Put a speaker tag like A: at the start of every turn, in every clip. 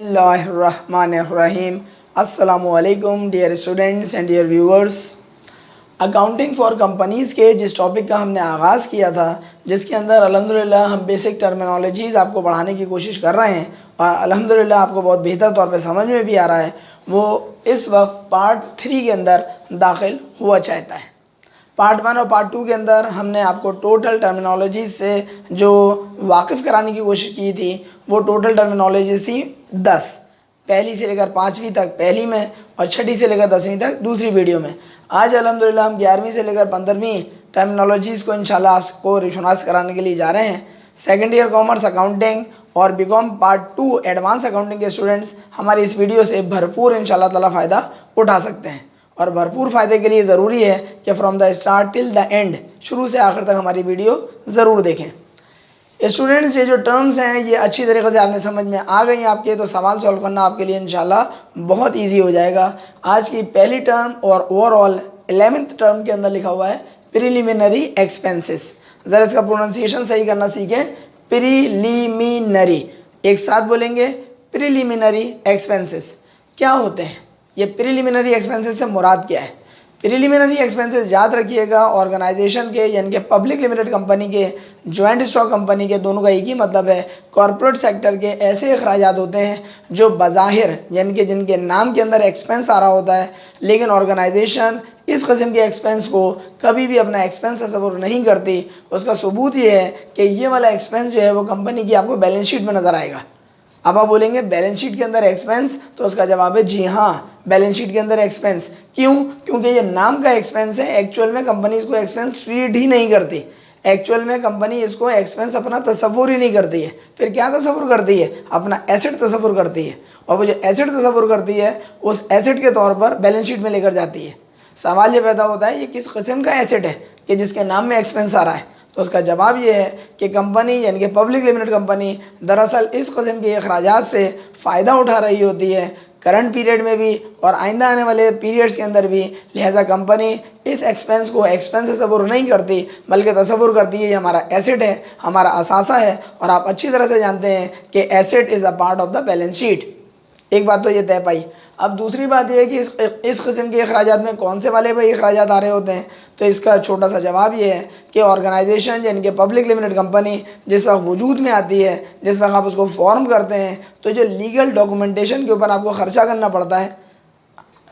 A: Bismillahirrahmanirrahim. अस्सलामुअलैकुम dear students and dear viewers. Accounting for companies के जिस टॉपिक का हमने आगाज़ किया था, जिसके अंदर अल्हम्दुलिल्लाह हम बेसिक टर्मिनोलॉजीज़ आपको पढ़ाने की कोशिश कर रहे हैं और अल्हम्दुलिल्लाह आपको बहुत बेहतर तौर पे समझ में भी आ रहा है, वो इस वक्त पार्ट 3 के अंदर दाखिल हुआ चाहता है। पार्ट 1 और पार्ट 2 के अंदर हमने आपको टोटल टर्मिनोलॉजी से जो वाकिफ़ कराने की कोशिश की थी, वो टोटल टर्मिनोलॉजी थी 10, पहली से लेकर 5वीं तक पहली में और छठी से लेकर 10वीं तक दूसरी वीडियो में। आज अल्हम्दुलिल्लाह हम 11वीं से लेकर 15वीं टर्मिनोलॉजीज़ को इंशाल्लाह आपको रिशनास कराने के लिए जा रहे हैं। सेकेंड ईयर कॉमर्स अकाउंटिंग और बीकॉम पार्ट 2 एडवांस अकाउंटिंग के स्टूडेंट्स हमारी इस वीडियो से भरपूर इंशाल्लाह ताला फ़ायदा उठा सकते हैं और भरपूर फ़ायदे के लिए ज़रूरी है कि from the start till the end, शुरू से आखिर तक हमारी वीडियो ज़रूर देखें। स्टूडेंट्स, ये जो टर्म्स हैं ये अच्छी तरीके से आपने समझ में आ गई आपके, तो सवाल सॉल्व करना आपके लिए इंशाल्लाह बहुत इजी हो जाएगा। आज की पहली टर्म और ओवरऑल 11th टर्म के अंदर लिखा हुआ है प्रीलिमिनरी एक्सपेंसेस। ज़रा इसका प्रोनाउंसिएशन सही करना सीखें, प्रीलिमिनरी। एक साथ बोलेंगे, प्रीलिमिनरी एक्सपेंसेस क्या होते हैं, ये प्रीलिमिनरी एक्सपेंसेस से मुराद क्या है। प्रीलिमिनरी एक्सपेंसेस याद रखिएगा, ऑर्गेनाइजेशन के यानी कि पब्लिक लिमिटेड कंपनी के, जॉइंट स्टॉक कंपनी के, दोनों का एक ही मतलब है। कॉर्पोरेट सेक्टर के ऐसे अखराजात होते हैं जो बज़ाहिर यानी कि जिनके नाम के अंदर एक्सपेंस आ रहा होता है, लेकिन ऑर्गेनाइजेशन इस किस्म के एक्सपेंस को कभी भी अपना एक्सपेंस तस्वुर नहीं करती। उसका सबूत ये है कि ये वाला एक्सपेंस जो है वो कंपनी की आपको बैलेंस शीट में नज़र आएगा। अब आप बोलेंगे बैलेंस शीट के अंदर एक्सपेंस, तो उसका जवाब है जी हाँ, बैलेंस शीट के अंदर एक्सपेंस। क्यों? क्योंकि ये नाम का एक्सपेंस है, एक्चुअल में कंपनी इसको एक्सपेंस ट्रीट ही नहीं करती। एक्चुअल में कंपनी इसको एक्सपेंस अपना तस्वुर ही नहीं करती है। फिर क्या तस्वुर करती है? अपना एसेट तस्वुर करती है, और वो जो एसेट तस्वुर करती है उस एसेट के तौर पर बैलेंस शीट में लेकर जाती है। सवाल ये पैदा होता है ये किस किस्म का एसेट है कि जिसके नाम में एक्सपेंस आ रहा है, तो उसका जवाब ये है कि कंपनी यानी कि पब्लिक लिमिटेड कंपनी दरअसल इस किस्म के अखराजात से फ़ायदा उठा रही होती है करंट पीरियड में भी और आइंदा आने वाले पीरियड्स के अंदर भी। लिहाजा कंपनी इस एक्सपेंस को एक्सपेंस तस्वुर नहीं करती, बल्कि तस्वुर करती है ये हमारा एसेट है, हमारा असासा है, और आप अच्छी तरह से जानते हैं कि asset is a part of the balance sheet. एक बात तो ये तय पाई। अब दूसरी बात यह है कि इस किस्म के अखराजात में कौन से वाले भाई अखराजात आ रहे होते हैं, तो इसका छोटा सा जवाब ये है कि ऑर्गेनाइजेशन यानी कि पब्लिक लिमिटेड कंपनी जिस वक्त वजूद में आती है, जिस वक्त आप उसको फॉर्म करते हैं, तो जो लीगल डॉक्यूमेंटेशन के ऊपर आपको ख़र्चा करना पड़ता है।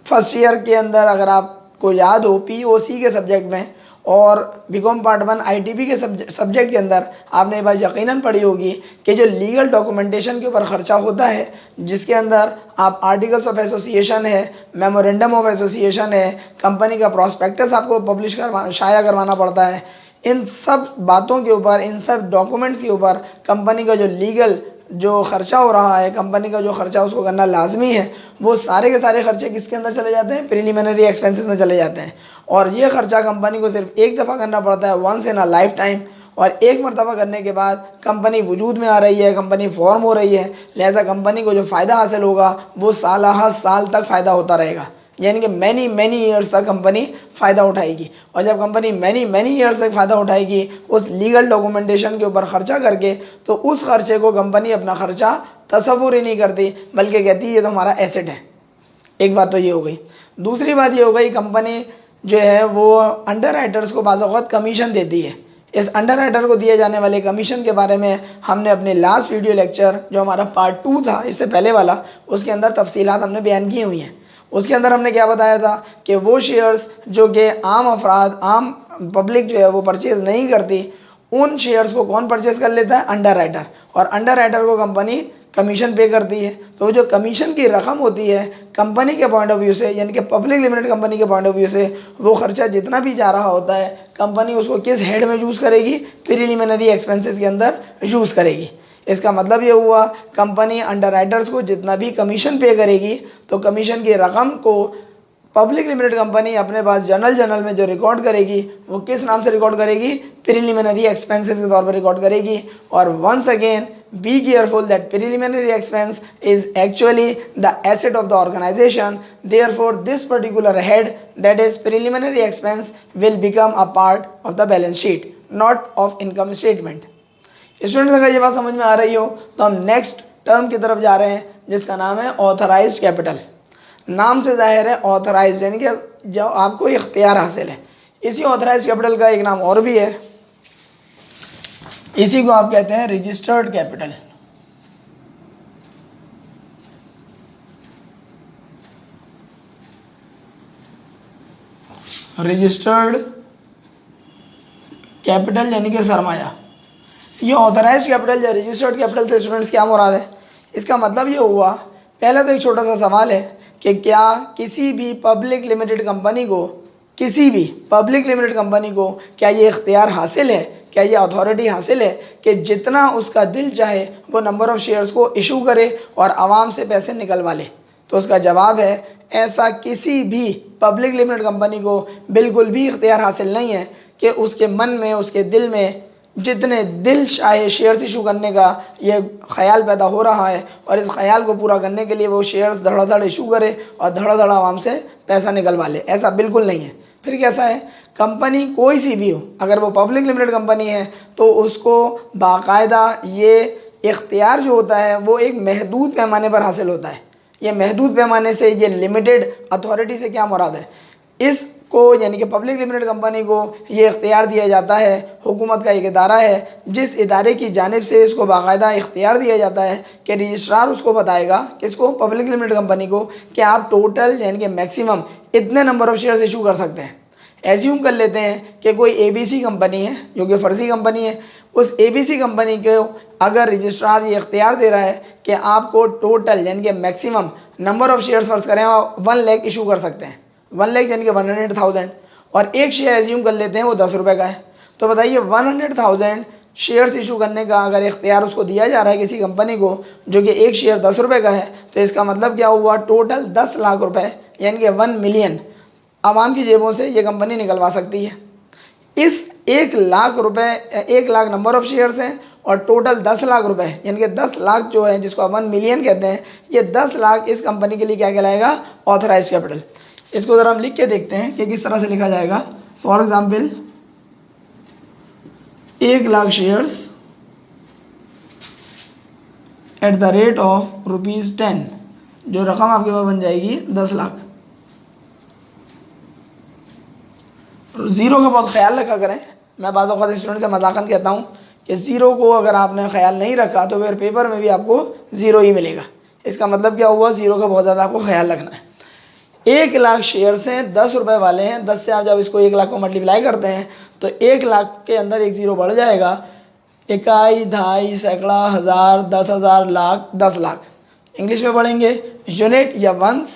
A: फर्स्ट ईयर के अंदर अगर आपको याद हो POC के सब्जेक्ट में और बीकॉम पार्ट 1 ITP के सब्जेक्ट के अंदर आपने ये बात यकीनन पढ़ी होगी कि जो लीगल डॉक्यूमेंटेशन के ऊपर ख़र्चा होता है, जिसके अंदर आप आर्टिकल्स ऑफ एसोसिएशन है, मेमोरेंडम ऑफ एसोसिएशन है, कंपनी का प्रॉस्पेक्टस आपको पब्लिश शाया करवाना पड़ता है, इन सब बातों के ऊपर, इन सब डॉक्यूमेंट्स के ऊपर कंपनी का जो लीगल जो ख़र्चा हो रहा है, कंपनी का जो ख़र्चा उसको करना लाजमी है, वो सारे के सारे खर्चे किसके अंदर चले जाते हैं? प्रीलिमिनरी एक्सपेंसेस में चले जाते हैं। और ये खर्चा कंपनी को सिर्फ एक दफ़ा करना पड़ता है, once in a life time, और एक मरतबा करने के बाद कंपनी वजूद में आ रही है, कंपनी फॉर्म हो रही है। लिहाजा कंपनी को जो फ़ायदा हासिल होगा वो साल तक फ़ायदा होता रहेगा, यानी कि मैनी ईयर्स तक कंपनी फ़ायदा उठाएगी। और जब कंपनी मैनी ईयर्स तक फ़ायदा उठाएगी उस लीगल डॉक्यूमेंटेशन के ऊपर ख़र्चा करके, तो उस खर्चे को कंपनी अपना ख़र्चा तस्वुर ही नहीं करती, बल्कि कहती है ये तो हमारा एसेट है। एक बात तो ये हो गई। दूसरी बात ये हो गई, कंपनी जो है वो अंडर राइटर्स को बाज़ औक़ात कमीशन देती है। इस अंडर राइटर को दिए जाने वाले कमीशन के बारे में हमने अपने लास्ट वीडियो लेक्चर जो हमारा पार्ट 2 था, इससे पहले वाला, उसके अंदर तफसीलात हमने बयान की हुई हैं। उसके अंदर हमने क्या बताया था कि वो शेयर्स जो कि आम अफराद, आम पब्लिक जो है वो परचेज़ नहीं करती, उन शेयर्स को कौन परचेज़ कर लेता है? Under writer. और अंडर राइटर को कंपनी कमीशन पे करती है। तो जो कमीशन की रकम होती है कंपनी के पॉइंट ऑफ व्यू से, यानी कि पब्लिक लिमिटेड कंपनी के पॉइंट ऑफ व्यू से, वो खर्चा जितना भी जा रहा होता है कंपनी उसको किस हेड में यूज़ करेगी? प्रीलिमिनरी एक्सपेंसेस के अंदर यूज़ करेगी। इसका मतलब ये हुआ कंपनी अंडर राइटर्स को जितना भी कमीशन पे करेगी, तो कमीशन की रकम को पब्लिक लिमिटेड कंपनी अपने पास जर्नल में जो रिकॉर्ड करेगी वो किस नाम से रिकॉर्ड करेगी? प्रीलिमिनरी एक्सपेंसेस के तौर पर रिकॉर्ड करेगी। और once again be careful that preliminary expense is actually the asset of the organization. Therefore this particular head, that is preliminary expense, will become a part of the balance sheet, not of income statement. Students, अगर ये बात समझ में आ रही हो तो हम next term की तरफ जा रहे हैं जिसका नाम है ऑथराइज्ड कैपिटल। नाम से जाहिर है ऑथराइज्ड यानी कि जो आपको इख्तियार हासिल है। इसी ऑथराइज्ड कैपिटल का एक नाम और भी है, इसी को आप कहते हैं रजिस्टर्ड कैपिटल। रजिस्टर्ड कैपिटल यानी कि सरमाया। ये ऑथराइज्ड कैपिटल या रजिस्टर्ड कैपिटल से स्टूडेंट्स क्या मुराद है? इसका मतलब ये हुआ, पहले तो एक छोटा सा सवाल है कि क्या किसी भी पब्लिक लिमिटेड कंपनी को क्या ये इख्तियार हासिल है, क्या ये अथॉरिटी हासिल है कि जितना उसका दिल चाहे वो नंबर ऑफ शेयर्स को इशू करे और आवाम से पैसे निकलवा ले? तो उसका जवाब है ऐसा किसी भी पब्लिक लिमिटेड कंपनी को बिल्कुल भी इख्तियार हासिल नहीं है कि उसके मन में, उसके दिल में जितने दिल चाहे शेयर्स इशू करने का ये ख्याल पैदा हो रहा है और इस ख्याल को पूरा करने के लिए वो शेयर्स धड़ाधड़ इशू करे और धड़ाधड़ आवाम से पैसा निकलवा ले। ऐसा बिल्कुल नहीं है। फिर कैसा है? कंपनी कोई सी भी हो, अगर वो पब्लिक लिमिटेड कंपनी है तो उसको बाकायदा ये इख्तियार जो होता है वो एक महदूद पैमाने पर हासिल होता है। ये महदूद पैमाने से, ये लिमिटेड अथॉरिटी से क्या मुराद है? इसको यानी कि पब्लिक लिमिटेड कंपनी को ये इख्तियार दिया जाता है, हुकूमत का एक इदारा है जिस इदारे की जानिब से इसको बाकायदा इख्तियार दिया जाता है कि रजिस्ट्रार उसको बताएगा, किसको? पब्लिक लिमिटेड कंपनी को, कि आप टोटल यानी कि मैक्सिमम इतने नंबर ऑफ शेयर्स इशू कर सकते हैं। एज्यूम कर लेते हैं कि कोई ABC कंपनी है जो कि फर्जी कंपनी है, उस ABC कंपनी को अगर रजिस्ट्रार ये इख्तियार दे रहा है कि आपको टोटल यानी कि मैक्सिमम नंबर ऑफ शेयर्स फर्ज करें 1 लाख इशू कर सकते हैं, 1 लाख यानी कि 100,000, और एक शेयर एज्यूम कर लेते हैं वो 10 रुपये का है, तो बताइए 100,000 शेयर्स इशू करने का अगर इख्तियार उसको दिया जा रहा है किसी कंपनी को जो कि एक शेयर 10 रुपये का है, तो इसका मतलब क्या हुआ? टोटल 10 लाख रुपए यानी कि 1 मिलियन आवाम की जेबों से ये कंपनी निकलवा सकती है। इस 1 लाख रुपए, 1 लाख नंबर ऑफ शेयर्स हैं और टोटल 10 लाख रुपए यानी कि 10 लाख जो है जिसको 1 मिलियन कहते हैं, ये 10 लाख इस कंपनी के लिए क्या कहलाएगा? Authorised capital. इसको ज़रा हम लिख के देखते हैं कि किस तरह से लिखा जाएगा। For example 1 lakh shares at the rate of ₹10, जो रकम आपके पास बन जाएगी 10 लाख। ज़ीरो का बहुत ख्याल रखा करें। मैं बाद वक़्त स्टूडेंट से मजाकन कहता हूँ कि ज़ीरो को अगर आपने ख्याल नहीं रखा तो फिर पेपर में भी आपको ज़ीरो ही मिलेगा। इसका मतलब क्या हुआ? ज़ीरो का बहुत ज़्यादा आपको ख्याल रखना है। 1 लाख शेयर्स हैं, 10 रुपये वाले हैं, 10 से आप जब इसको 1 लाख को मल्टीप्लाई करते हैं तो 1 लाख के अंदर एक ज़ीरो बढ़ जाएगा। इकाई, दहाई, सैकड़ा, हज़ार, 10,000, लाख, 10 लाख। इंग्लिश में पढ़ेंगे यूनिट या वंस,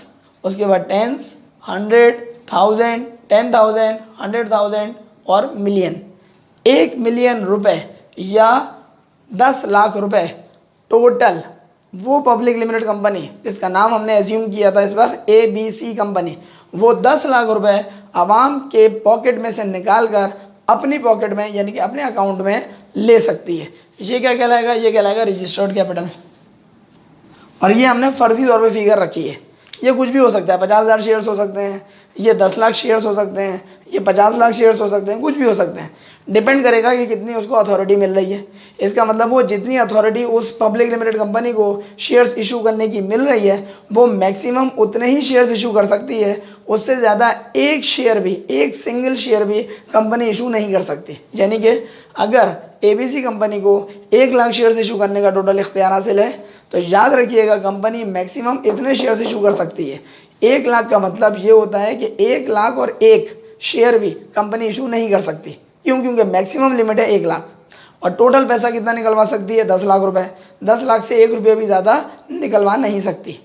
A: उसके बाद टेंस, 100, 1000, 10,000, 100,000 और मिलियन। 1 मिलियन रुपए या 10 लाख रुपए टोटल वो पब्लिक लिमिटेड कंपनी जिसका नाम हमने एज्यूम किया था इस वक्त ABC कंपनी, वो 10 लाख रुपए आवाम के पॉकेट में से निकाल कर अपनी पॉकेट में यानी कि अपने अकाउंट में ले सकती है। ये क्या कहलाएगा? ये कहलाएगा रजिस्टर्ड कैपिटल। और ये हमने फर्जी तौर पे फिगर रखी है। ये कुछ भी हो सकता है, 50,000 शेयर्स हो सकते हैं, ये 10 लाख शेयर्स हो सकते हैं, ये 50 लाख शेयर्स हो सकते हैं, कुछ भी हो सकते हैं। डिपेंड करेगा कि कितनी उसको अथॉरिटी मिल रही है। इसका मतलब वो जितनी अथॉरिटी उस पब्लिक लिमिटेड कंपनी को शेयर्स इशू करने की मिल रही है वो मैक्सिमम उतने ही शेयर्स इशू कर सकती है। उससे ज़्यादा एक शेयर भी, एक सिंगल शेयर भी कंपनी इशू नहीं कर सकती। यानी कि अगर ABC कंपनी को 1 लाख शेयर्स इशू करने का टोटल इख्तियार हासिल है तो याद रखिएगा कंपनी मैक्सिमम इतने शेयर्स इशू कर सकती है। 1 लाख का मतलब ये होता है कि 1 लाख और 1 शेयर भी कंपनी इशू नहीं कर सकती। क्यों? क्योंकि मैक्सिमम लिमिट है 1 लाख और टोटल पैसा कितना निकलवा सकती है? 10 लाख रुपए। 10 लाख से 1 रुपये भी ज़्यादा निकलवा नहीं सकती।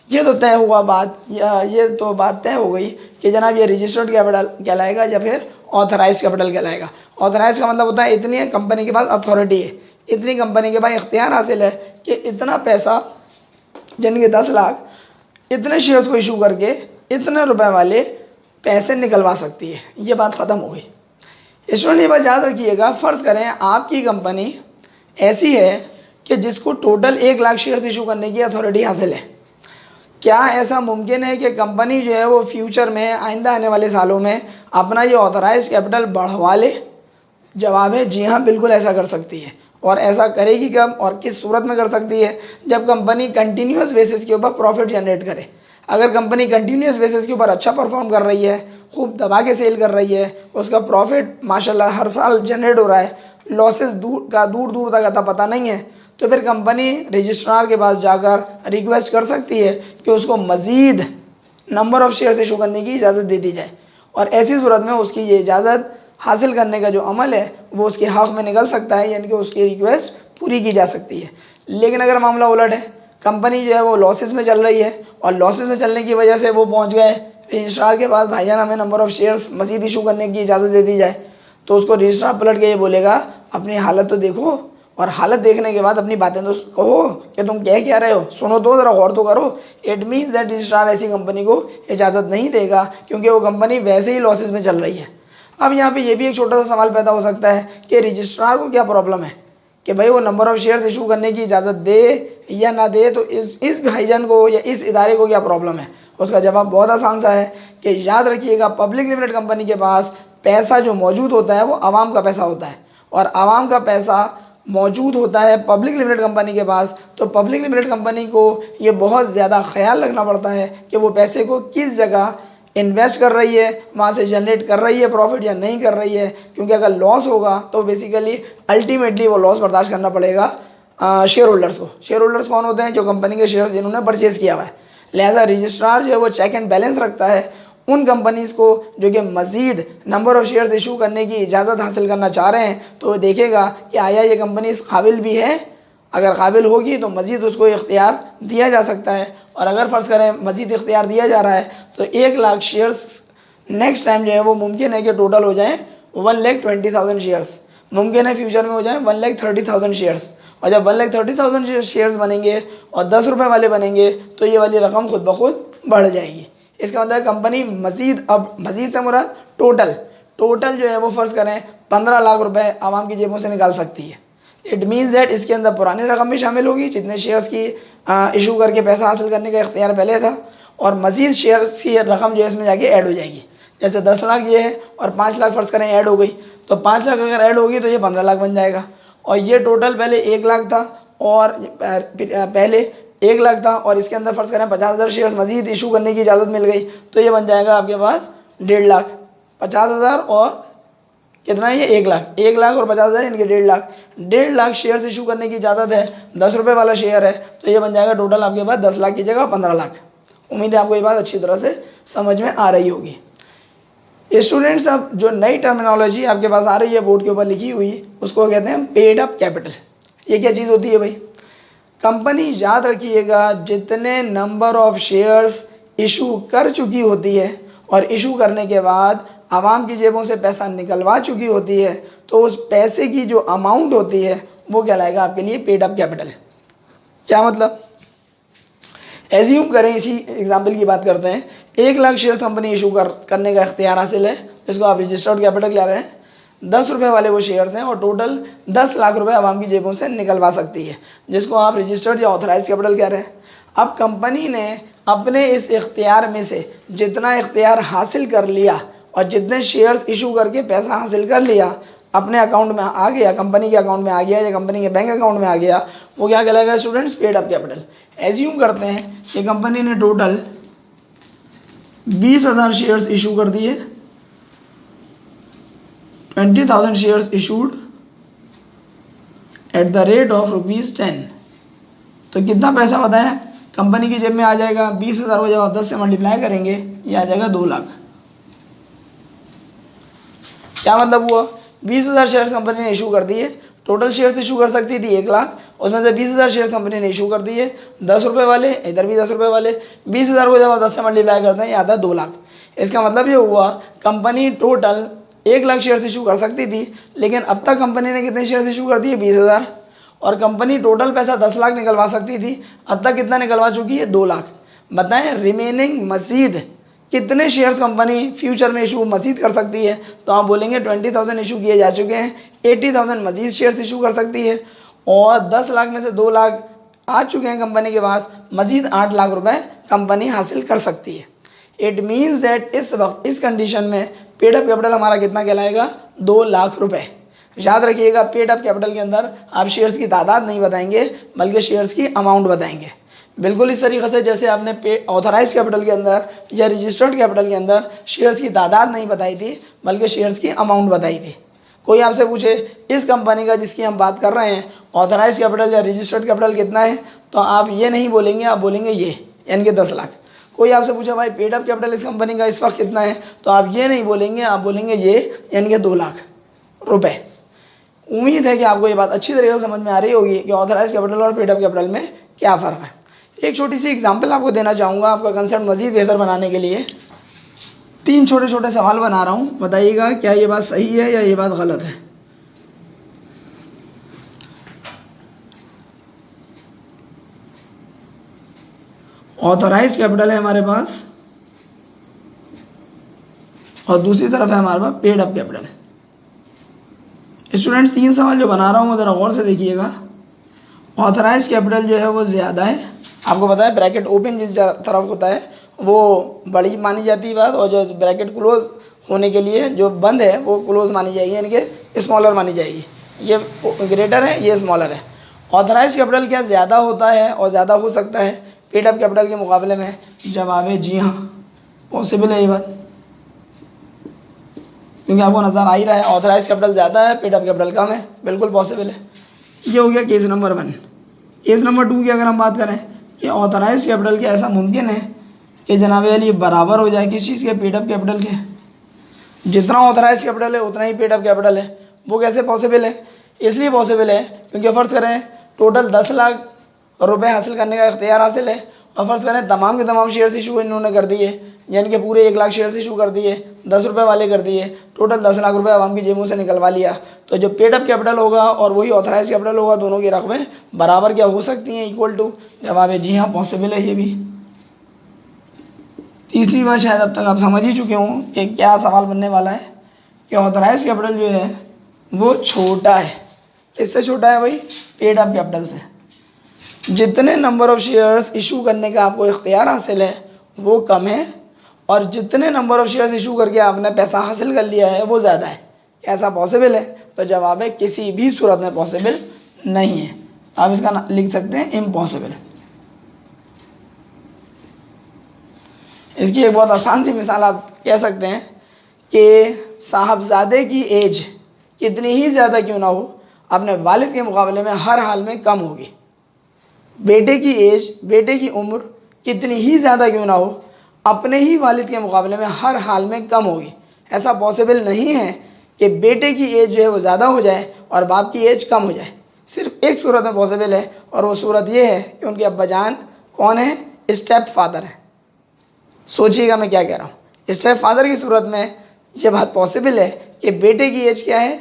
A: ये तो तय हुआ बात, ये तो बात तय हो गई कि जनाब ये रजिस्टर्ड कैपिटल कहलाएगा या फिर ऑथराइज्ड कैपिटल कहलाएगा। ऑथराइज का मतलब होता है इतनी कंपनी के पास अथॉरिटी है, इतनी कंपनी के पास इख्तियार हासिल है कि इतना पैसा यानी कि 10 लाख इतने शेयर्स को इशू करके इतने रुपए वाले पैसे निकलवा सकती है। ये बात ख़त्म हो गई। स्टूडेंट ये बात याद रखिएगा, फ़र्ज़ करें आपकी कंपनी ऐसी है कि जिसको टोटल 1 लाख शेयर्स इशू करने की अथॉरिटी हासिल है। क्या ऐसा मुमकिन है कि कंपनी जो है वो फ्यूचर में, आइंदा आने वाले सालों में अपना ये ऑथराइज्ड कैपिटल बढ़वा ले? जवाब है जी हाँ, बिल्कुल ऐसा कर सकती है। और ऐसा करेगी कब और किस सूरत में कर सकती है? जब कंपनी कंटिन्यूस बेसिस के ऊपर प्रॉफिट जनरेट करे। अगर कंपनी कंटिन्यूस बेसिस के ऊपर अच्छा परफॉर्म कर रही है, खूब दबा के सेल कर रही है, उसका प्रॉफिट माशाल्लाह हर साल जनरेट हो रहा है, लॉसेस दूर दूर तक आता पता नहीं है, तो फिर कंपनी रजिस्ट्रार के पास जाकर रिक्वेस्ट कर सकती है कि उसको मज़ीद नंबर ऑफ़ शेयर्स इशू करने की इजाज़त दे दी जाए। और ऐसी सूरत में उसकी ये इजाज़त हासिल करने का जो अमल है वो उसके हक़ में निकल सकता है, यानी कि उसकी रिक्वेस्ट पूरी की जा सकती है। लेकिन अगर मामला उलट है, कंपनी जो है वो लॉसेस में चल रही है और लॉसेस में चलने की वजह से वो पहुंच गए रजिस्ट्रार के पास, भाईजान हमें नंबर ऑफ़ शेयर्स मज़ीद इशू करने की इजाज़त दे दी जाए, तो उसको रजिस्ट्रार पलट के ये बोलेगा अपनी हालत तो देखो, और हालत देखने के बाद अपनी बातें तो कहो कि तुम कह क्या रहे हो, सुनो तो ज़रा गौर तो करो। इट मीन्स दैट रजिस्ट्रार ऐसी कंपनी को इजाज़त नहीं देगा, क्योंकि वो कंपनी वैसे ही लॉसेस में चल रही है। अब यहाँ पे ये भी एक छोटा सा सवाल पैदा हो सकता है कि रजिस्ट्रार को क्या प्रॉब्लम है कि भाई वो नंबर ऑफ़ शेयर्स इशू करने की इजाज़त दे या ना दे, तो इस भाईजान को या इस इदारे को क्या प्रॉब्लम है? उसका जवाब बहुत आसान सा है कि याद रखिएगा, पब्लिक लिमिटेड कंपनी के पास पैसा जो मौजूद होता है वो आवाम का पैसा होता है, और आवाम का पैसा मौजूद होता है पब्लिक लिमिटेड कंपनी के पास। तो पब्लिक लिमिटेड कंपनी को ये बहुत ज़्यादा ख्याल रखना पड़ता है कि वो पैसे को किस जगह इन्वेस्ट कर रही है, वहाँ से जनरेट कर रही है प्रॉफिट या नहीं कर रही है, क्योंकि अगर लॉस होगा तो बेसिकली अल्टीमेटली वो लॉस बर्दाश्त करना पड़ेगा शेयर होल्डर्स को। शेयर होल्डर्स कौन होते हैं? जो कंपनी के शेयर्स जिन्होंने परचेज़ किया हुआ है। लिहाजा रजिस्ट्रार जो है वो चेक एंड बैलेंस रखता है उन कंपनीज़ को जो कि मज़ीद नंबर ऑफ़ शेयर्स इशू करने की इजाज़त हासिल करना चाह रहे हैं, तो वो देखेगा कि आया ये कंपनी इस काबिल भी है, अगर काबिल होगी तो मज़ीद उसको इख्तियार दिया जा सकता है। और अगर फ़र्ज़ करें मज़ीद इख्तियार दिया जा रहा है तो 1 लाख शेयर्स नेक्स्ट टाइम जो है वो मुमकिन है कि टोटल हो जाए 1,20,000 शेयर्स, मुमकिन है फ्यूचर में हो जाए 1,30,000 शेयर्स। और जब 1,30,000 शेयर्स बनेंगे और 10 रुपये वाले बनेंगे तो ये वाली रकम खुद ब खुद बढ़ जाएगी। इसका मतलब कंपनी मज़ीद से मुराद टोटल जो है वो फ़र्ज़ करें 15 लाख रुपए आवाम की जेबों से निकाल सकती है। इट मीन्स दैट इसके अंदर पुरानी रकम भी शामिल होगी जितने शेयर्स की इशू करके पैसा हासिल करने का इख्तियार पहले था, और मज़ीद शेयर्स की रकम जो है इसमें जाके ऐड हो जाएगी। जैसे 10 लाख ये है और 5 लाख फ़र्ज़ करें ऐड हो गई, तो 5 लाख अगर ऐड होगी तो ये 15 लाख बन जाएगा। और ये टोटल पहले 1 लाख था और पहले 1 लाख था, और इसके अंदर फ़र्ज़ करें 50,000 शेयर्स मज़ीद इशू करने की इजाज़त मिल गई, तो ये बन जाएगा आपके पास 1.5 लाख। 50,000 और कितना है ये 1 लाख, 1 लाख और 50,000 इनके 1.5 लाख शेयर्स इशू करने की इजाज़त है। 10 रुपये वाला शेयर है तो ये बन जाएगा टोटल आपके पास 10 लाख की जगह 15 लाख। उम्मीद है आपको ये बात अच्छी तरह से समझ में आ रही होगी। स्टूडेंट्स, अब जो नई टर्मिनोलॉजी आपके पास आ रही है बोर्ड के ऊपर लिखी हुई, उसको कहते हैं पेड अप कैपिटल। ये क्या चीज़ होती है भाई? कंपनी, याद रखिएगा, जितने नंबर ऑफ़ शेयर्स इशू कर चुकी होती है और इशू करने के बाद आवाम की जेबों से पैसा निकलवा चुकी होती है, तो उस पैसे की जो अमाउंट होती है वो कहलाएगा आपके लिए पेड अप कैपिटल। क्या मतलब? एज्यूम करें, इसी एग्जाम्पल की बात करते हैं, 1 लाख शेयर्स कंपनी इशू करने का इख्तियार हासिल है, जिसको आप रजिस्टर्ड कैपिटल कह रहे हैं। 10 रुपये वाले वो शेयर्स हैं और टोटल 10 लाख रुपए आवाम की जेबों से निकलवा सकती है, जिसको आप रजिस्टर्ड या ऑथराइज कैपिटल कह रहे हैं। अब कंपनी ने अपने इस इख्तियार में से जितना इख्तियार हासिल कर लिया और जितने शेयर्स इशू करके पैसा हासिल कर लिया अपने अकाउंट में आ गया, कंपनी के अकाउंट में आ गया या कंपनी के बैंक अकाउंट में आ गया, वो क्या कहलाएगा students? Paid up capital. Assume करते हैं कि कंपनी ने टोटल 20,000 शेयर्स इशू कर दिए, 20,000 shares issued at the rate of ₹10। तो कितना पैसा बताया कंपनी की जेब में आ जाएगा? 20,000 को जब आप 10 से मल्टीप्लाई करेंगे ये आ जाएगा 2 लाख। क्या मतलब हुआ? 20,000 शेयर्स कंपनी ने इशू कर दिए, टोटल शेयर्स इशू कर सकती थी 1 लाख, उसमें से 20,000 शेयर्स कंपनी ने इशू कर दिए, 10 रुपये वाले, इधर भी 10 रुपये वाले। 20,000 को जब आप 10 से मल्टीप्लाई करते हैं ये आता है 2 लाख। इसका मतलब ये हुआ company total 1 lakh shares issue कर सकती थी, लेकिन अब तक कंपनी ने कितने शेयर्स इशू कर दिए? 20,000। और कंपनी टोटल पैसा 10 लाख निकलवा सकती थी, अब तक कितना निकलवा चुकी है? 2 लाख। बताएं रिमेनिंग मज़ीद कितने शेयर्स कंपनी फ्यूचर में इशू मज़ीद कर सकती है? तो आप बोलेंगे 20,000 इशू किए जा चुके हैं, 80,000 मज़ीद शेयर्स इशू कर सकती है, और 10 लाख में से 2 लाख आ चुके हैं कंपनी के पास, मज़ीद 8 लाख रुपए कंपनी हासिल कर सकती है। इट मीन्स दैट इस वक्त इस कंडीशन में पेड अप कैपिटल हमारा कितना कहलाएगा? 2 लाख रुपए। याद रखिएगा, पेड अप कैपिटल के अंदर आप शेयर्स की तादाद नहीं बताएंगे बल्कि शेयर्स की अमाउंट बताएंगे। बिल्कुल इस तरीके से जैसे आपने पे ऑथराइज कैपिटल के अंदर या रजिस्टर्ड कैपिटल के अंदर शेयर्स की तादाद नहीं बताई थी बल्कि शेयर्स की अमाउंट बताई थी। कोई आपसे पूछे इस कंपनी का जिसकी हम बात कर रहे हैं ऑथराइज कैपिटल या रजिस्टर्ड कैपिटल कितना है, तो आप ये नहीं बोलेंगे, आप बोलेंगे ये, यानी कि 10 लाख। कोई आपसे पूछे भाई पेड अप कैपिटल इस कंपनी का इस वक्त कितना है, तो आप ये नहीं बोलेंगे, आप बोलेंगे ये, यानी कि 2 लाख रुपए। उम्मीद है कि आपको ये बात अच्छी तरीके से समझ में आ रही होगी कि ऑथराइज कैपिटल और पेड अप कैपिटल में क्या फ़र्क है। एक छोटी सी एग्जांपल आपको देना चाहूँगा आपका कंसेप्ट मज़ीद बेहतर बनाने के लिए। 3 छोटे छोटे सवाल बना रहा हूँ, बताइएगा क्या ये बात सही है या ये बात गलत है। ऑथराइज कैपिटल है हमारे पास और दूसरी तरफ है हमारे पास पेड अप कैपिटल। स्टूडेंट्स 3 सवाल जो बना रहा हूँ वो ज़रा गौर से देखिएगा। ऑथराइज कैपिटल जो है वो ज़्यादा है, आपको पता है ब्रैकेट ओपन जिस तरफ होता है वो बड़ी मानी जाती है बात, और जो ब्रैकेट क्लोज होने के लिए जो बंद है वो क्लोज मानी जाएगी, यानी कि स्मॉलर मानी जाएगी। ये ग्रेटर है, ये स्मॉलर है। ऑथराइज कैपिटल क्या ज़्यादा होता है और ज़्यादा हो सकता है पेड अप कैपिटल के मुकाबले में? जवाब है जी हाँ, पॉसिबल है ये बात, क्योंकि आपको नज़र आ ही रहा है ऑथराइज कैपिटल ज़्यादा है, पेड अप कैपिटल कम है, बिल्कुल पॉसिबल है। ये हो गया केस नंबर 1। केस नंबर 2 की अगर हम बात करें कि ऑथराइज कैपिटल क्या ऐसा मुमकिन है कि जनाब ये बराबर हो जाए किस चीज़ के? पेड अप कैपिटल के। जितना ऑथराइज कैपिटल है उतना ही पेड अप कैपिटल है। वो कैसे पॉसिबल है? इसलिए पॉसिबल है क्योंकि फ़र्ज़ करें टोटल 10 लाख रुपए हासिल करने का इख्तियार हासिल है, और फ़र्ज़ करें तमाम के तमाम शेयर्स इशू इन्होंने कर दिए, यानी कि पूरे 1 लाख शेयर्स इशू कर दिए, 10 रुपये वाले कर दिए, टोटल 10 लाख रुपए आवाम की जेबों से निकलवा लिया। तो जो पेड अप कैपिटल होगा और वही ऑथराइज कैपिटल होगा, दोनों की रकमें बराबर क्या हो सकती हैं? Equal to. जवाब है जी हाँ, पॉसिबल है ये भी। तीसरी बात शायद अब तक आप समझ ही चुके हों कि क्या सवाल बनने वाला है कि ऑथराइज कैपिटल जो है वो छोटा है। किससे छोटा है भाई? पेड अप कैपिटल से। जितने नंबर ऑफ़ शेयर्स इशू करने का आपको इख्तियार हासिल है वो कम है, और जितने नंबर ऑफ़ शेयर्स इशू करके आपने पैसा हासिल कर लिया है वो ज़्यादा है। ऐसा पॉसिबल है? तो जवाब है किसी भी सूरत में पॉसिबल नहीं है। आप इसका लिख सकते हैं इम्पॉसिबल। इसकी एक बहुत आसान सी मिसाल आप कह सकते हैं कि साहबजादे की एज कितनी ही ज़्यादा क्यों ना हो, अपने वालिद के मुकाबले में हर हाल में कम होगी। बेटे की एज, बेटे की उम्र कितनी ही ज़्यादा क्यों ना हो, अपने ही वालिद के मुकाबले में हर हाल में कम होगी। ऐसा पॉसिबल नहीं है कि बेटे की एज जो है वो ज़्यादा हो जाए और बाप की एज कम हो जाए। सिर्फ एक सूरत में पॉसिबल है, और वो सूरत ये है कि उनके अब्बाजान कौन है? स्टेप फादर है। सोचिएगा मैं क्या कह रहा हूँ। स्टेप फादर की सूरत में ये बात पॉसिबल है कि बेटे की एज क्या है?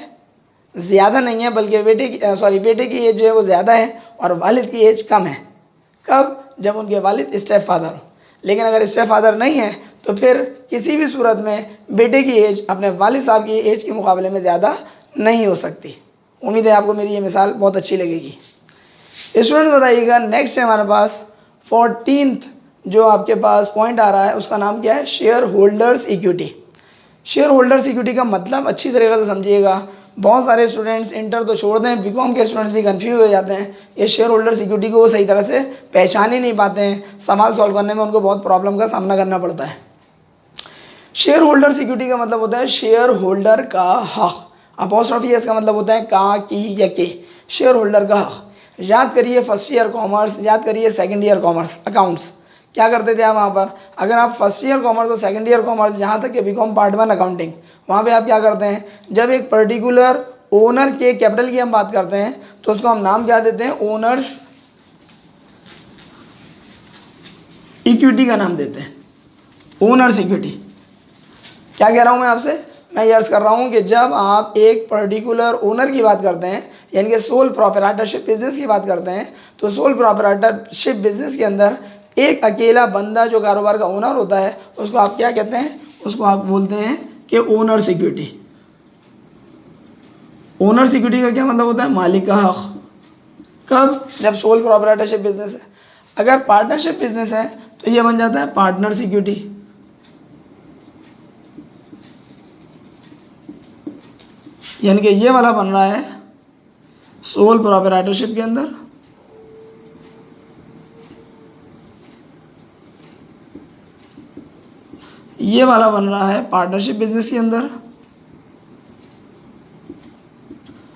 A: ज़्यादा नहीं है, बल्कि बेटे की एज जो है वो ज़्यादा है और वालिद की एज कम है। कब? जब उनके वालिद स्टेप फादर हो। लेकिन अगर स्टेप फादर नहीं है तो फिर किसी भी सूरत में बेटे की एज अपने वालिद साहब की एज के मुकाबले में ज़्यादा नहीं हो सकती। उम्मीद है आपको मेरी ये मिसाल बहुत अच्छी लगेगी। स्टूडेंट बताइएगा, नेक्स्ट है हमारे पास 14th जो आपके पास पॉइंट आ रहा है उसका नाम क्या है? Share holders equity. Share holders equity का मतलब अच्छी तरीके से समझिएगा। बहुत सारे स्टूडेंट्स इंटर तो छोड़ दें, बीकॉम के स्टूडेंट्स भी कंफ्यूज हो जाते हैं। ये शेयर होल्डर्स इक्विटी को वो सही तरह से पहचान ही नहीं पाते हैं, सवाल सॉल्व करने में उनको बहुत प्रॉब्लम का सामना करना पड़ता है। शेयर होल्डर्स इक्विटी का मतलब होता है शेयर होल्डर का हक। अपॉस्ट्रोफी इसका मतलब होता है का, की या के। शेयर होल्डर का हक। याद करिए फर्स्ट ईयर कॉमर्स, याद करिए सेकेंड ईयर कॉमर्स अकाउंट्स। क्या करते थे आप वहाँ पर? अगर आप फर्स्ट ईयर कॉमर्स और सेकंड ईयर कॉमर्स, जहाँ तक कि बीकॉम पार्ट 1 अकाउंटिंग, वहाँ पे आप क्या करते हैं? जब एक पर्टिकुलर ओनर के कैपिटल की हम बात करते हैं तो उसको हम नाम क्या देते हैं? ओनर्स इक्विटी का नाम देते हैं, ओनर्स इक्विटी। क्या कह रहा हूँ मैं आपसे? मैं ये अर्ज कर रहा हूँ कि जब आप एक पर्टिकुलर ओनर की बात करते हैं, यानी कि सोल प्रोप्राइटरशिप बिजनेस की बात करते हैं, तो सोल प्रोप्राइटरशिप बिजनेस के अंदर एक अकेला बंदा जो कारोबार का ओनर होता है उसको आप क्या कहते हैं? उसको आप बोलते हैं कि ओनर्स इक्विटी। ओनर्स इक्विटी का क्या मतलब होता है? मालिक का हक। कब? जब सोल प्रोप्राइटरशिप बिजनेस है। अगर पार्टनरशिप बिजनेस है तो ये बन जाता है पार्टनर्स इक्विटी। यानी कि ये वाला बन रहा है सोल प्रोप्राइटरशिप के अंदर, ये वाला बन रहा है पार्टनरशिप बिजनेस के अंदर।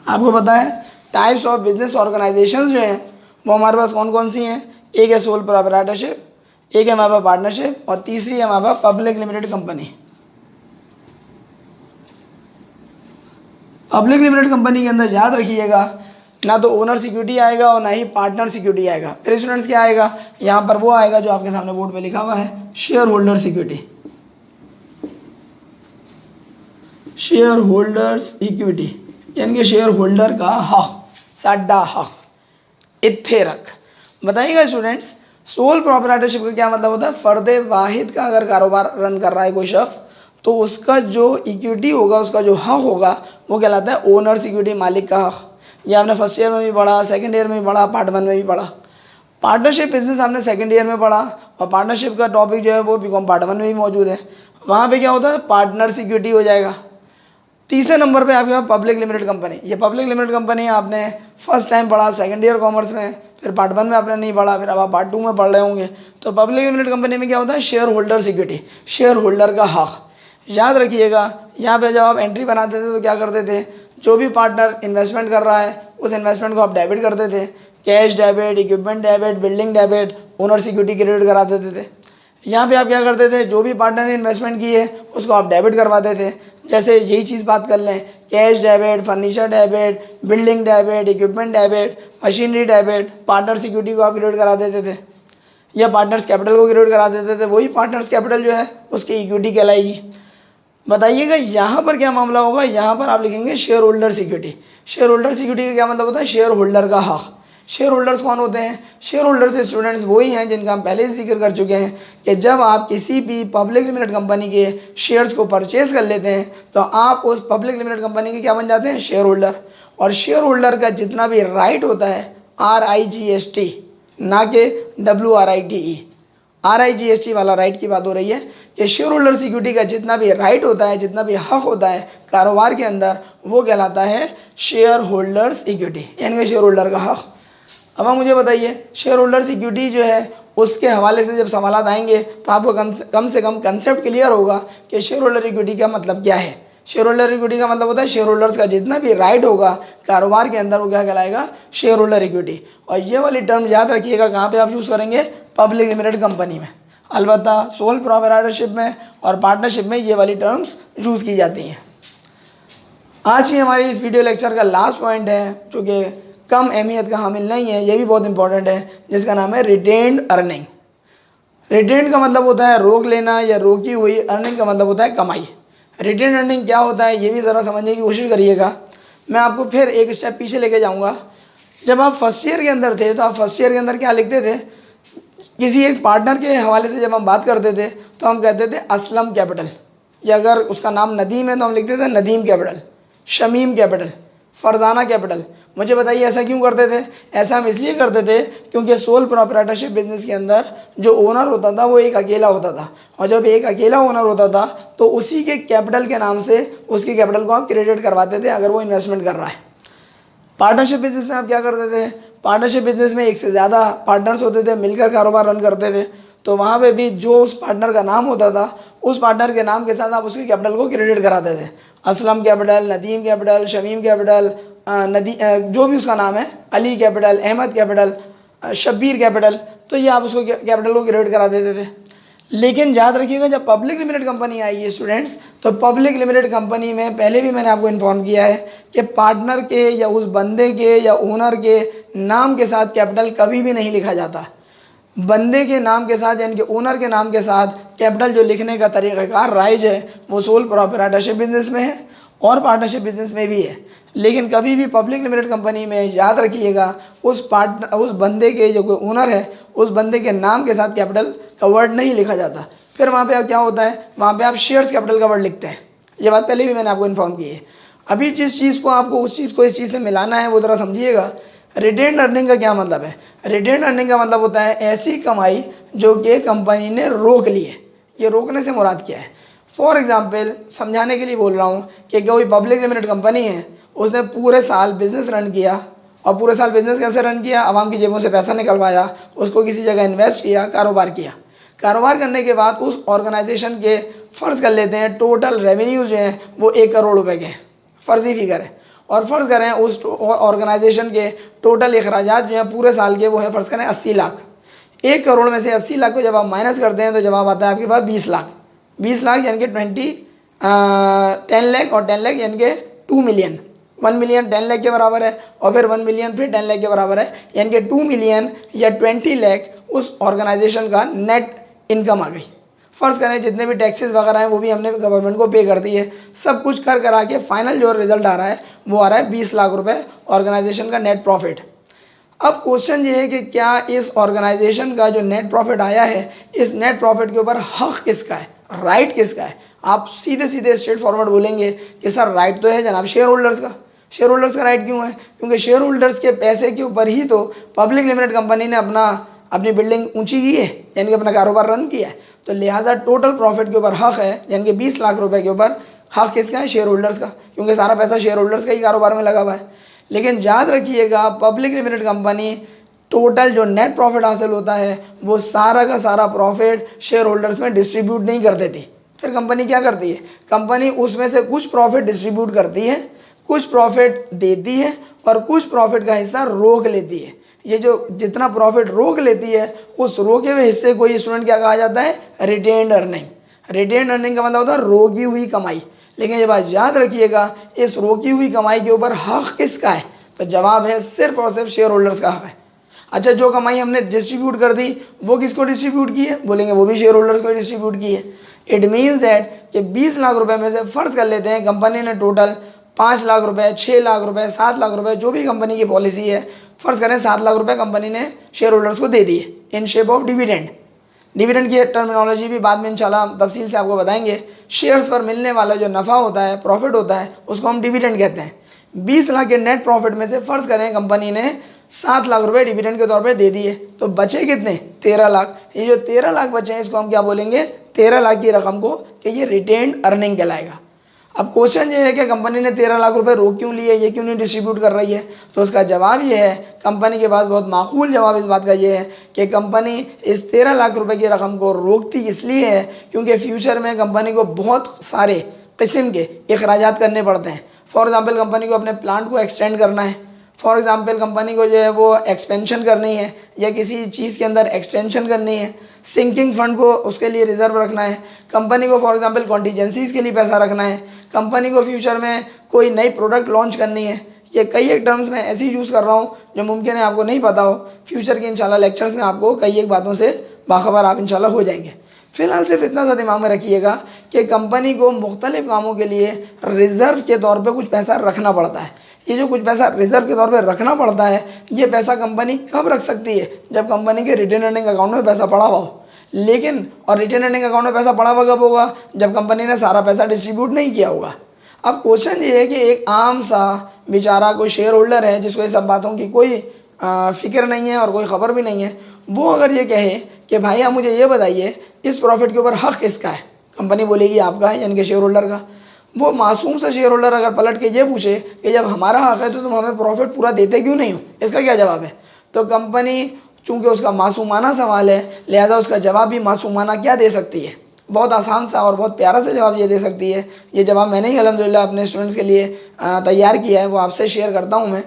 A: आपको पता है टाइप्स ऑफ बिजनेस ऑर्गेनाइजेशंस जो हैं वो हमारे पास कौन कौन सी हैं। एक है सोल प्रोप्राइटरशिप, एक है हमारे पास पार्टनरशिप, और तीसरी है हमारे पास public limited company. Public limited company के अंदर याद रखिएगा ना तो ओनर सिक्योरिटी आएगा और ना ही पार्टनर सिक्योरिटी आएगा। फिर स्टूडेंट्स क्या आएगा, यहाँ पर वो आएगा जो आपके सामने बोर्ड पे लिखा हुआ है, share holder security. Share holders equity यानी कि शेयर होल्डर का हक, साडा हक, इत्थे रख। बताइएगा स्टूडेंट्स, सोल प्रोप्राइटरशिप का क्या मतलब होता है। फर्द वाहिद का अगर कारोबार रन कर रहा है कोई शख्स तो उसका जो इक्विटी होगा, उसका जो हक होगा वो कहलाता है ओनर सिक्योरिटी, मालिक का हक। ये आपने फर्स्ट ईयर में भी पढ़ा, सेकंड ईयर में भी पढ़ा, पार्ट 1 में भी पढ़ा। पार्टनरशिप बिजनेस आपने सेकंड ईयर में पढ़ा और पार्टनरशिप का टॉपिक जो है वो बीकॉम पार्ट 1 में भी मौजूद है। वहाँ पे क्या होता है, पार्टनर सिक्योरिटी हो जाएगा। तीसरे नंबर पे आपके पास पब्लिक लिमिटेड कंपनी। ये पब्लिक लिमिटेड कंपनी आपने फर्स्ट टाइम पढ़ा सेकंड ईयर कॉमर्स में, फिर पार्ट 1 में आपने नहीं पढ़ा, फिर अब आप पार्ट 2 में पढ़ रहे होंगे। तो पब्लिक लिमिटेड कंपनी में क्या होता है, share holder security, share holder का हक। याद रखिएगा यहाँ पे जब आप एंट्री बनाते थे तो क्या करते थे, जो भी पार्टनर इन्वेस्टमेंट कर रहा है उस इन्वेस्टमेंट को आप डेबिट करते थे। Cash debit, equipment debit, building debit, owner security credit करा देते थे। यहाँ पे आप क्या करते थे, जो भी पार्टनर ने इन्वेस्टमेंट की है उसको आप डेबिट करवाते थे। जैसे यही चीज़ बात कर लें, cash debit, furniture debit, building debit, equipment debit, machinery debit, partner security को आप क्रेडिट करा देते थे या पार्टनर्स कैपिटल को क्रेडिट करा देते थे। वही पार्टनर्स कैपिटल जो है उसकी इक्विटी कहलाएगी। बताइएगा यहाँ पर क्या मामला होगा, यहाँ पर आप लिखेंगे share holder security. Share holder security का क्या मतलब होता है, शेयर होल्डर का हक। शेयर होल्डर्स कौन होते हैं, शेयर होल्डर्स स्टूडेंट्स वही हैं जिनका हम पहले ही जिक्र कर चुके हैं कि जब आप किसी भी पब्लिक लिमिटेड कंपनी के शेयर्स को परचेज कर लेते हैं तो आप उस पब्लिक लिमिटेड कंपनी के क्या बन जाते हैं, शेयर होल्डर। और शेयर होल्डर का जितना भी राइट होता है, RIGST ना कि WRITE, RIGST वाला राइट की बात हो रही है कि शेयर होल्डर सिक्योरिटी का जितना भी राइट होता है, जितना भी हक होता है कारोबार के अंदर, वो कहलाता है शेयर होल्डर्स इक्विटी यानी कि शेयर होल्डर का हक। अब आप मुझे बताइए, शेयर होल्डर सिक्योरिटी जो है उसके हवाले से जब सवालात आएंगे तो आपको कम से कम कंसेप्ट क्लियर होगा कि शेयर होल्डर इक्विटी का मतलब क्या है। शेयर होल्डर इक्विटी का मतलब होता है शेयर होल्डर्स का जितना भी राइट होगा कारोबार के अंदर वो क्या कहलाएगा, शेयर होल्डर इक्विटी। और ये वाली टर्म याद रखिएगा कहाँ पे आप यूज़ करेंगे, पब्लिक लिमिटेड कंपनी में। अलबत्ता सोल प्रोप्राइटरशिप में और पार्टनरशिप में ये वाली टर्म्स यूज़ की जाती हैं। आज की हमारी इस वीडियो लेक्चर का लास्ट पॉइंट है जो कि कम अहमियत का हामिल नहीं है, ये भी बहुत इंपॉर्टेंट है, जिसका नाम है रिटेन्ड अर्निंग। रिटेन्ड का मतलब होता है रोक लेना या रोकी हुई, अर्निंग का मतलब होता है कमाई। रिटेन्ड अर्निंग क्या होता है ये भी ज़रा समझने की कोशिश करिएगा। मैं आपको फिर एक स्टेप पीछे लेके जाऊंगा। जब आप फर्स्ट ईयर के अंदर थे तो आप फर्स्ट ईयर के अंदर क्या लिखते थे, किसी एक पार्टनर के हवाले से जब हम बात करते थे तो हम कहते थे असलम कैपिटल, या अगर उसका नाम नदीम है तो हम लिखते थे Nadeem capital, Shameem capital, Farzana capital. मुझे बताइए ऐसा क्यों करते थे। ऐसा हम इसलिए करते थे क्योंकि सोल प्रोप्राइटरशिप बिजनेस के अंदर जो ओनर होता था वो एक अकेला होता था, और जब एक अकेला ओनर होता था तो उसी के कैपिटल के नाम से उसके कैपिटल को आप क्रेडिट करवाते थे अगर वो इन्वेस्टमेंट कर रहा है। पार्टनरशिप बिजनेस में आप क्या करते थे, पार्टनरशिप बिजनेस में एक से ज़्यादा पार्टनर्स होते थे, मिलकर कारोबार रन करते थे। तो वहाँ पे भी जो उस पार्टनर का नाम होता था उस पार्टनर के नाम के साथ आप उसके कैपिटल को क्रेडिट कराते थे। Aslam capital, Nadeem capital, Shameem capital, जो भी उसका नाम है, Ali capital, Ahmed capital, Shabbir capital, तो ये आप उसको कैपिटल को क्रेडिट करा देते थे। लेकिन याद रखिएगा जब पब्लिक लिमिटेड कंपनी आई है स्टूडेंट्स, तो पब्लिक लिमिटेड कंपनी में पहले भी मैंने आपको इन्फॉर्म किया है कि पार्टनर के या उस बंदे के या ओनर के नाम के साथ कैपिटल कभी भी नहीं लिखा जाता। बंदे के नाम के साथ यानी कि ओनर के नाम के साथ कैपिटल जो लिखने का तरीक़ाकार राइज है वो सोल प्रोप्राइटरशिप बिजनेस में है और पार्टनरशिप बिजनेस में भी है। लेकिन कभी भी पब्लिक लिमिटेड कंपनी में याद रखिएगा उस बंदे के जो कोई ओनर है उस बंदे के नाम के साथ कैपिटल का वर्ड नहीं लिखा जाता। फिर वहाँ पे क्या होता है, वहाँ पे आप शेयर्स कैपिटल का वर्ड लिखते हैं। ये बात पहले भी मैंने आपको इन्फॉर्म की है। अभी जिस चीज़ को आपको उस चीज़ को इस चीज़ से मिलाना है वो ज़रा समझिएगा। रिटेन्ड अर्निंग का क्या मतलब है, रिटेन्ड अर्निंग का मतलब होता है ऐसी कमाई जो कि कंपनी ने रोक ली है। ये रोकने से मुराद क्या है, फॉर एग्जाम्पल समझाने के लिए बोल रहा हूँ कि कोई पब्लिक लिमिटेड कंपनी है, उसने पूरे साल बिजनेस रन किया, और पूरे साल बिजनेस कैसे रन किया, आवाम की जेबों से पैसा निकलवाया, उसको किसी जगह इन्वेस्ट किया, कारोबार किया। कारोबार करने के बाद उस ऑर्गेनाइजेशन के फ़र्ज़ कर लेते हैं टोटल रेवेन्यू जो हैं वो 1 करोड़ रुपए के फ़र्ज़ी फिगर है, और फ़र्ज़ करें उस ऑर्गेनाइजेशन के टोटल अखराजात जो हैं पूरे साल के वो है फ़र्ज़ करें 80 लाख। 1 करोड़ में से 80 लाख को जब आप माइनस करते हैं तो जवाब आता है आपके पास 20 लाख। 20 लाख यानी कि 10 लाख, और 10 लाख यानी कि 2 मिलियन। 1 मिलियन 10 लाख के बराबर है, और फिर 1 मिलियन फिर 10 लाख के बराबर है, यानी कि 2 मिलियन या 20 लाख उस ऑर्गेनाइजेशन का नेट इनकम आ गई। फ़र्ज़ करें जितने भी टैक्सेस वगैरह हैं वो भी हमने गवर्नमेंट को पे कर दी है, सब कुछ कर करा के फाइनल जो रिजल्ट आ रहा है वो आ रहा है 20 लाख रुपए ऑर्गेनाइजेशन का नेट प्रॉफिट। अब क्वेश्चन ये है कि क्या इस ऑर्गेनाइजेशन का जो नेट प्रॉफिट आया है, इस नेट प्रॉफिट के ऊपर हक किसका है, राइट किसका है? आप सीधे सीधे स्ट्रेट फॉरवर्ड बोलेंगे कि सर राइट तो है जनाब शेयर होल्डर्स का। शेयर होल्डर्स का राइट क्यों है? क्योंकि शेयर होल्डर्स के पैसे के ऊपर ही तो पब्लिक लिमिटेड कंपनी ने अपनी बिल्डिंग ऊंची की है, यानी कि अपना कारोबार रन किया है, तो लिहाजा टोटल प्रॉफिट के ऊपर हक है, यानी कि 20 लाख रुपए के ऊपर हक किसका है? शेयर होल्डर्स का, क्योंकि सारा पैसा शेयर होल्डर्स का ही कारोबार में लगा हुआ है। लेकिन याद रखिएगा पब्लिक लिमिटेड कंपनी टोटल जो नेट प्रॉफिट हासिल होता है वो सारा का सारा प्रॉफिट शेयर होल्डर्स में डिस्ट्रीब्यूट नहीं कर देती। फिर कंपनी क्या करती है? कंपनी उसमें से कुछ प्रॉफिट डिस्ट्रीब्यूट करती है, कुछ प्रॉफिट देती है, और कुछ प्रॉफिट का हिस्सा रोक लेती है। ये जो जितना प्रॉफिट रोक लेती है उस रोके हुए हिस्से को ही स्टूडेंट क्या कहा जाता है? Retained earning. रिटेन्ड अर्निंग का मतलब होता है रोकी हुई कमाई। लेकिन ये बात याद रखिएगा इस रोकी हुई कमाई के ऊपर हक किसका है? तो जवाब है सिर्फ और सिर्फ शेयर होल्डर्स का हक है। अच्छा, जो कमाई हमने डिस्ट्रीब्यूट कर दी वो किसको डिस्ट्रीब्यूट की है? बोलेंगे वो भी शेयर होल्डर्स को डिस्ट्रीब्यूट की है। इट मीन्स दैट कि 20 लाख रुपए में से फ़र्ज़ कर लेते हैं कंपनी ने टोटल 5 लाख रुपए, 6 लाख रुपए, 7 लाख रुपए, जो भी कंपनी की पॉलिसी है, फ़र्ज़ करें 7 लाख रुपए कंपनी ने शेयर होल्डर्स को दे दिए in shape of dividend. Dividend की टर्मिनोलॉजी भी बाद में इंशाल्लाह तफसील से आपको बताएंगे। शेयर्स पर मिलने वाला जो नफ़ा होता है, प्रॉफिट होता है, उसको हम डिविडेंड कहते हैं। 20 लाख के नेट प्रॉफिट में से फ़र्ज़ करें कंपनी ने 7 लाख रुपए डिविडेंड के तौर पे दे दिए, तो बचे कितने? 13 लाख। ये जो 13 लाख बचे हैं इसको हम क्या बोलेंगे? 13 लाख की रकम को कि ये रिटेन्ड अर्निंग कहलाएगा। अब क्वेश्चन ये है कि कंपनी ने 13 लाख रुपए रोक क्यों लिए, ये क्यों नहीं डिस्ट्रीब्यूट कर रही है? तो उसका जवाब ये है, कंपनी के पास बहुत माकूल जवाब इस बात का ये है कि कंपनी इस 13 लाख रुपए की रकम को रोकती इसलिए है क्योंकि फ्यूचर में कंपनी को बहुत सारे किस्म के अखराजात करने पड़ते हैं। फॉर एग्जाम्पल कंपनी को अपने प्लांट को एक्सटेंड करना है, फॉर एग्जाम्पल कंपनी को जो है वो एक्सपेंशन करनी है या किसी चीज़ के अंदर एक्सटेंशन करनी है, सिंकिंग फंड को उसके लिए रिजर्व रखना है, कंपनी को फॉर एग्जांपल कॉन्टीजेंसीज के लिए पैसा रखना है, कंपनी को फ्यूचर में कोई नई प्रोडक्ट लॉन्च करनी है। ये कई एक टर्म्स में ऐसी यूज़ कर रहा हूँ जो मुमकिन है आपको नहीं पता हो। फ्यूचर के इंशाल्लाह लेक्चर्स में आपको कई एक बातों से बाखबर आप इंशाल्लाह हो जाएंगे। फ़िलहाल सिर्फ इतना सा दिमाग में रखिएगा कि कंपनी को मुख्तलिफ कामों के लिए रिज़र्व के तौर पे कुछ पैसा रखना पड़ता है। ये जो कुछ पैसा रिज़र्व के तौर पे रखना पड़ता है, ये पैसा कंपनी कब रख सकती है? जब कंपनी के रिटेन अर्निंग अकाउंट में पैसा पड़ा हुआ हो। लेकिन और रिटेन अर्निंग अकाउंट में पैसा पड़ा हुआ कब होगा? जब कंपनी ने सारा पैसा डिस्ट्रीब्यूट नहीं किया होगा। अब क्वेश्चन ये है कि एक आम सा बेचारा कोई शेयर होल्डर है जिसको ये सब बातों की कोई फ़िक्र नहीं है और कोई ख़बर भी नहीं है, वो अगर ये कहे कि भाई आप मुझे ये बताइए इस प्रॉफिट के ऊपर हक किसका है? कंपनी बोलेगी आपका है, यानी कि शेयर होल्डर का। वो मासूम सा शेयर होल्डर अगर पलट के ये पूछे कि जब हमारा हक है तो तुम हमें प्रॉफिट पूरा देते क्यों नहीं हो, इसका क्या जवाब है? तो कंपनी चूँकि उसका मासूमाना सवाल है, लिहाजा उसका जवाब भी मासूमाना क्या दे सकती है? बहुत आसान सा और बहुत प्यारा सा जवाब ये दे सकती है। ये जवाब मैंने ही अल्हम्दुलिल्लाह अपने स्टूडेंट्स के लिए तैयार किया है, वो आपसे शेयर करता हूँ मैं।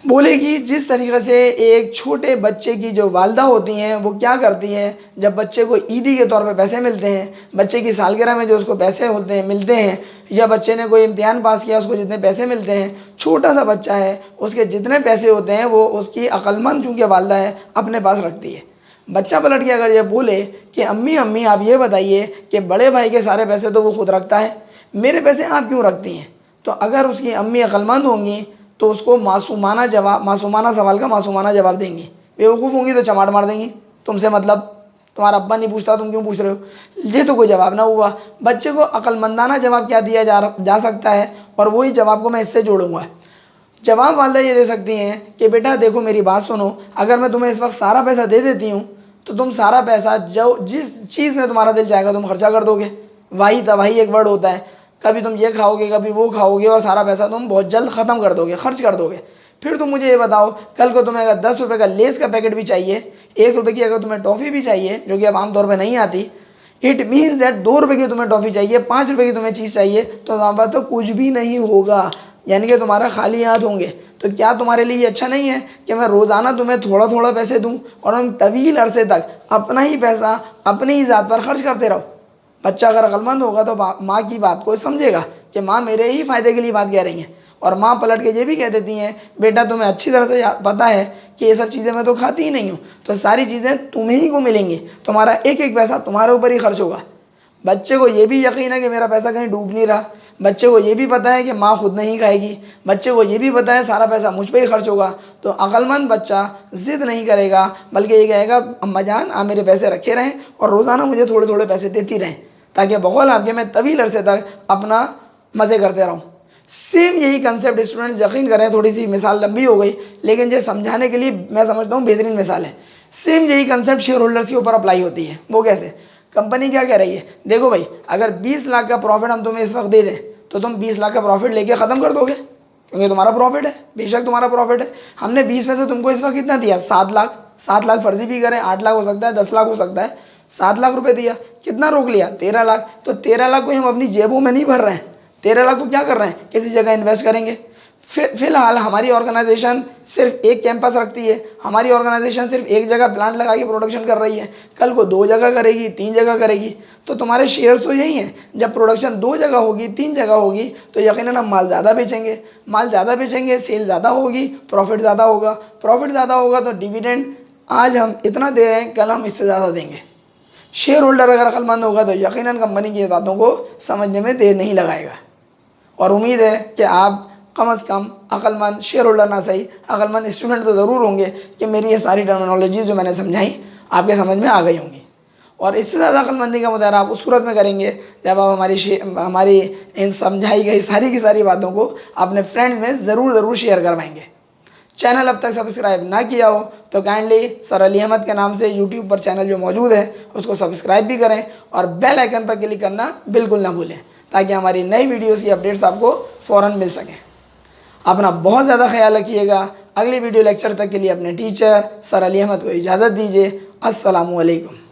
A: बोलेगी जिस तरीके से एक छोटे बच्चे की जो वालदा होती हैं वो क्या करती हैं, जब बच्चे को ईदी के तौर पे पैसे मिलते हैं, बच्चे की सालगिरह में जो उसको पैसे होते हैं मिलते हैं, या बच्चे ने कोई इम्तिहान पास किया उसको जितने पैसे मिलते हैं, छोटा सा बच्चा है उसके जितने पैसे होते हैं वो उसकी अक्लमंद चूँकि वालदा है अपने पास रखती है। बच्चा पलट के अगर ये बोले कि अम्मी अम्मी आप ये बताइए कि बड़े भाई के सारे पैसे तो वो खुद रखता है, मेरे पैसे आप क्यों रखती हैं? तो अगर उसकी अम्मी अक्लमंद होंगी तो उसको मासूमाना सवाल का मासूमाना जवाब देंगी। बेवकूफ़ होंगी तो चमाट मार देंगी, तुमसे मतलब तुम्हारा अब्बा नहीं पूछता तुम क्यों पूछ रहे हो। ये तो कोई जवाब ना हुआ। बच्चे को अक्लमंदाना जवाब क्या दिया जा सकता है, और वही जवाब को मैं इससे जोड़ूंगा। जवाब वालदा ये दे सकती हैं कि बेटा देखो मेरी बात सुनो, अगर मैं तुम्हें इस वक्त सारा पैसा दे देती हूँ तो तुम सारा पैसा जो जिस चीज़ में तुम्हारा दिल चाहेगा तुम खर्चा कर दोगे। वाही तबाही एक वर्ड होता है। कभी तुम ये खाओगे, कभी वो खाओगे और सारा पैसा तुम बहुत जल्द ख़त्म कर दोगे, खर्च कर दोगे। फिर तुम मुझे ये बताओ, कल को तुम्हें अगर 10 रुपये का लेस का पैकेट भी चाहिए, 1 रुपये की अगर तुम्हें टॉफ़ी भी चाहिए, जो कि अब आमतौर पर नहीं आती, इट मीन्स दैट 2 रुपये की तुम्हें टॉफ़ी चाहिए, 5 रुपये की तुम्हें चीज़ चाहिए, तो वहाँ पर तो कुछ भी नहीं होगा, यानी कि तुम्हारा खाली हाथ होंगे। तो क्या तुम्हारे लिए ये अच्छा नहीं है कि मैं रोज़ाना तुम्हें थोड़ा थोड़ा पैसे दूँ और हम तवील अरसे तक अपना ही पैसा अपनी ही ज़ात पर खर्च करते रहो? बच्चा अगर अक्लमंद होगा तो माँ की बात को समझेगा कि माँ मेरे ही फ़ायदे के लिए बात कह रही हैं। और माँ पलट के ये भी कह देती हैं, बेटा तुम्हें अच्छी तरह से पता है कि ये सब चीज़ें मैं तो खाती ही नहीं हूँ, तो सारी चीज़ें तुम्हें ही को मिलेंगी, तुम्हारा एक एक पैसा तुम्हारे ऊपर ही खर्च होगा। बच्चे को ये भी यकीन है कि मेरा पैसा कहीं डूब नहीं रहा, बच्चे को ये भी पता है कि माँ खुद नहीं खाएगी, बच्चे को ये भी पता है सारा पैसा मुझ पर ही खर्च होगा। तो अक्लमंद बच्चा ज़िद नहीं करेगा, बल्कि ये कहेगा अम्मा जान आप मेरे पैसे रखे रहें और रोज़ाना मुझे थोड़े थोड़े पैसे देती रहें, ताकि बकौल आपके मैं तवील अरसे तक अपना मज़े करते रहूँ। सेम यही कंसेप्ट स्टूडेंट्स यकीन करें, थोड़ी सी मिसाल लंबी हो गई, लेकिन ये समझाने के लिए मैं समझता हूँ बेहतरीन मिसाल है। सेम यही कंसेप्ट शेयर होल्डर्स के ऊपर अप्लाई होती है। वो कैसे? कंपनी क्या कह रही है, देखो भाई अगर 20 लाख का प्रॉफिट हम तुम्हें इस वक्त दे दें तो तुम 20 लाख का प्रॉफिट लेके ख़त्म कर दोगे, क्योंकि तुम्हारा प्रॉफिट है, बेशक तुम्हारा प्रॉफिट है। हमने 20 में से तुमको इस वक्त कितना दिया? 7 लाख। 7 लाख फर्जी भी करें, 8 लाख हो सकता है, 10 लाख हो सकता है, 7 लाख रुपए दिया, कितना रोक लिया? 13 लाख। तो 13 लाख को हम अपनी जेबों में नहीं भर रहे हैं, 13 लाख को क्या कर रहे हैं? किसी जगह इन्वेस्ट करेंगे। फिलहाल हमारी ऑर्गेनाइजेशन सिर्फ एक कैंपस रखती है, हमारी ऑर्गेनाइजेशन सिर्फ एक जगह प्लांट लगा के प्रोडक्शन कर रही है, कल को 2 जगह करेगी, 3 जगह करेगी। तो तुम्हारे शेयर्स तो यही हैं, जब प्रोडक्शन 2 जगह होगी, 3 जगह होगी, तो यकीनन हम माल ज़्यादा बेचेंगे, माल ज़्यादा बेचेंगे, सेल ज़्यादा होगी, प्रॉफिट ज़्यादा होगा, प्रॉफिट ज़्यादा होगा तो डिविडेंड आज हम इतना दे रहे हैं, कल हम इससे ज़्यादा देंगे। शेयर होल्डर अगर अक्लमंद होगा तो यकीनन कंपनी की बातों को समझने में देर नहीं लगाएगा। और उम्मीद है कि आप कम से कम अक्लमंद शेयर होल्डर ना सही, अक्लमंद स्टूडेंट तो ज़रूर होंगे कि मेरी ये सारी टर्मिनोलॉजी जो मैंने समझाई आपके समझ में आ गई होंगी। और इससे ज़्यादा अक्लमंदी का मुजाहरा आप उस सूरत में करेंगे जब आप हमारी इन समझाई गई सारी की सारी बातों को अपने फ्रेंड्स में ज़रूर शेयर करवाएंगे। चैनल अब तक सब्सक्राइब ना किया हो तो काइंडली सर अली अहमद के नाम से यूट्यूब पर चैनल जो मौजूद है उसको सब्सक्राइब भी करें और बेल आइकन पर क्लिक करना बिल्कुल ना भूलें, ताकि हमारी नई वीडियोस की अपडेट्स आपको फ़ौरन मिल सकें। अपना बहुत ज़्यादा ख्याल रखिएगा। अगली वीडियो लेक्चर तक के लिए अपने टीचर सर अली अहमद को इजाज़त दीजिए। अस्सलामु अलैकुम।